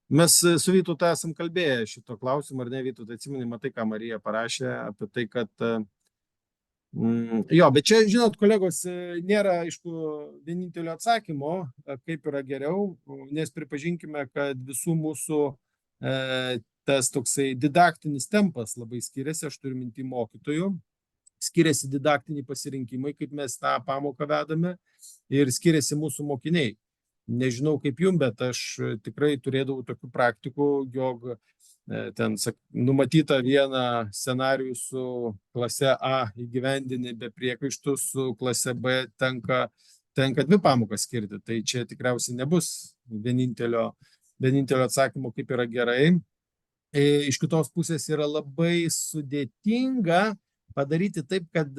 Mes su Vytautu esam kalbėję šito klausimą, ar ne, Vytautu, atsimeni, matai, ką Marija parašė apie tai, kad jo, bet čia, žinot, kolegos, nėra, aišku, vienintelio atsakymo, kaip yra geriau, nes pripažinkime, kad visų mūsų tas toksai didaktinis tempas labai skiriasi, aš turiu minti mokytojų, skiriasi didaktiniai pasirinkimai, kaip mes tą pamoką vedame, ir skiriasi mūsų mokiniai. Nežinau kaip jum, bet aš tikrai turėdavau tokių praktikų, jog ten numatyta vieną scenarijų su klase A įgyvendini be priekaištų, su klase B tenka 2 pamokas skirti. Tai čia tikriausiai nebus vienintelio atsakymo, kaip yra gerai. Iš kitos pusės yra labai sudėtinga padaryti taip, kad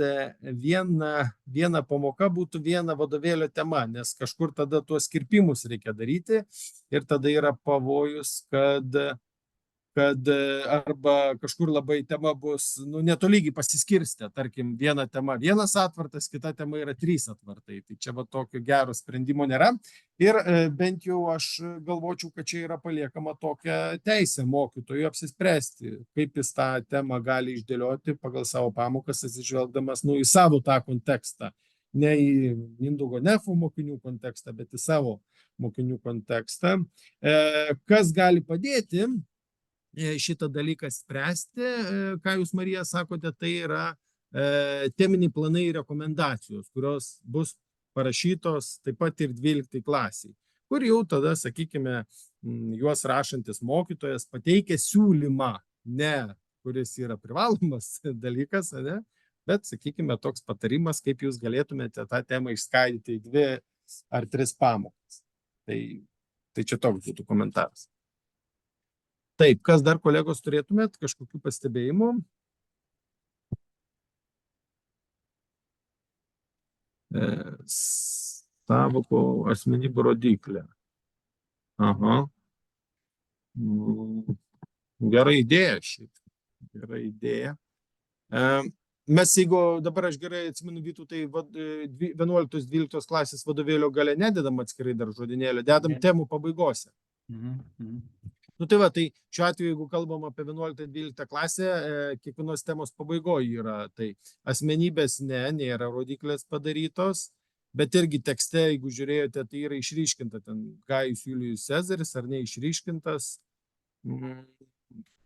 viena pamoka būtų viena vadovėlio tema, nes kažkur tada tuos kirpimus reikia daryti ir tada yra pavojus, kad arba kažkur labai tema bus netolygiai pasiskirstę, tarkim, viena tema 1 atvartas, kita tema yra 3 atvartai, tai čia tokio gero sprendimo nėra ir bent jau aš galvočiau, kad čia yra paliekama tokia teisė mokytojui apsispręsti, kaip jis tą temą gali išdėlioti pagal savo pamokas, atsižvelgdamas į savo tą kontekstą, ne į Mindaugo Nefo mokinių kontekstą, bet į savo mokinių kontekstą. Kas gali padėti šitą dalyką spręsti, ką jūs, Marija, sakote, tai yra teminiai planai ir rekomendacijos, kurios bus parašytos taip pat ir 12 klasiai, kur jau tada, sakykime, juos rašantis mokytojas pateikia siūlymą, ne kuris yra privalomas dalykas, ne, bet, sakykime, toks patarimas, kaip jūs galėtumėte tą temą išskaidyti į 2 ar 3 pamokas. Tai čia toks būtų komentaras. Taip, kas dar, kolegos, turėtumėt kažkokių pastebėjimų? Sąvokų asmenybių rodiklė. Aha. Gera idėja šiaip. Gera idėja. Mes, jeigu dabar aš gerai atsimenu, Vytautai, 11-12 klasės vadovėlio gale nededam atskirai dar žodinėlio, dedam temų pabaigose. Tai va, tai šiuo atveju, jeigu kalbam apie 11-12 klasę, kiekvienos temos pabaigoje yra, tai asmenybės nėra rodiklės padarytos, bet irgi tekste, jeigu žiūrėjote, tai yra išryškinta ten Gajus Julijus Cezaris, ar ne išryškintas,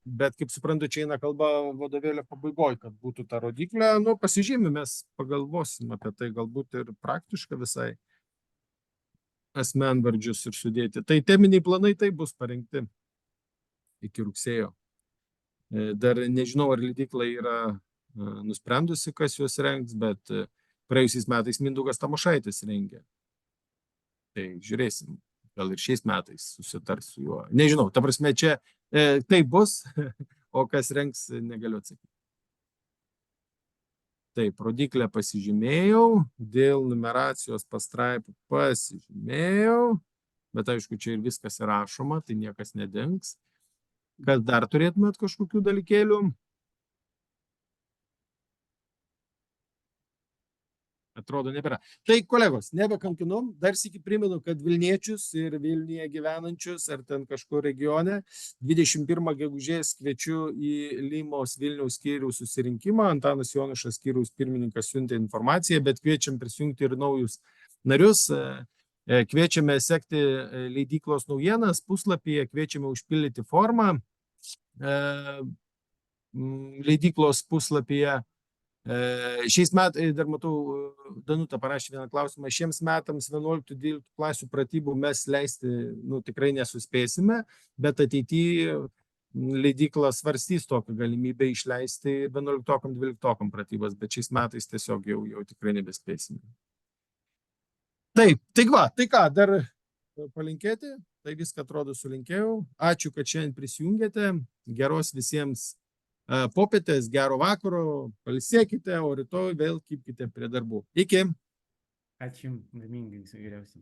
bet kaip suprantu, čia eina kalba vadovėlio pabaigoje, kad būtų ta rodiklė, pasižymi, mes pagalvosim apie tai, galbūt ir praktiška visai asmenvardžius ir sudėti. Tai teminiai planai tai bus parengti iki rugsėjo. Dar nežinau, ar leidykla yra nusprendusi, kas juos rengs, bet praėjusiais metais Mindaugas Tamošaitis rengė. Tai žiūrėsim, gal ir šiais metais susitars su juo. Nežinau, ta prasme, čia tai bus, o kas rengs, negaliu atsakyti. Taip, rodiklę pasižymėjau, dėl numeracijos pastraipų pasižymėjau, bet aišku, čia ir viskas įrašoma, tai niekas nedings. Kas dar turėtumėt kažkokių dalykėlių? atrodo nebėra. Tai kolegos, nebekankinom, dar sykį primenu, kad Vilniečius ir Vilniuje gyvenančius ar ten kažkur regione 21 gegužės kviečiu į Limos Vilniaus skyriaus susirinkimą. Antanas Jonušas skyriaus pirmininkas siuntė informaciją, bet kviečiam prisijungti ir naujus narius. Kviečiame sekti leidyklos naujienas puslapyje, kviečiame užpildyti formą leidyklos puslapyje. Šiais metais, dar matau, Danuta parašė vieną klausimą, šiems metams 11-12 klasių pratybų mes leisti tikrai nesuspėsime, bet ateityje leidykla svarstys tokią galimybę išleisti 11-12 pratybas, bet šiais metais tiesiog jau tikrai nebespėsime. Taip, tai ką, dar palinkėti, tai viską atrodo sulinkėjau. Ačiū, kad šiandien prisijungėte, geros visiems popietės, gero vakaro, pailsėkite, o rytoj vėl kibkite prie darbų. Iki. Ačiū, laimingai viso geriausio.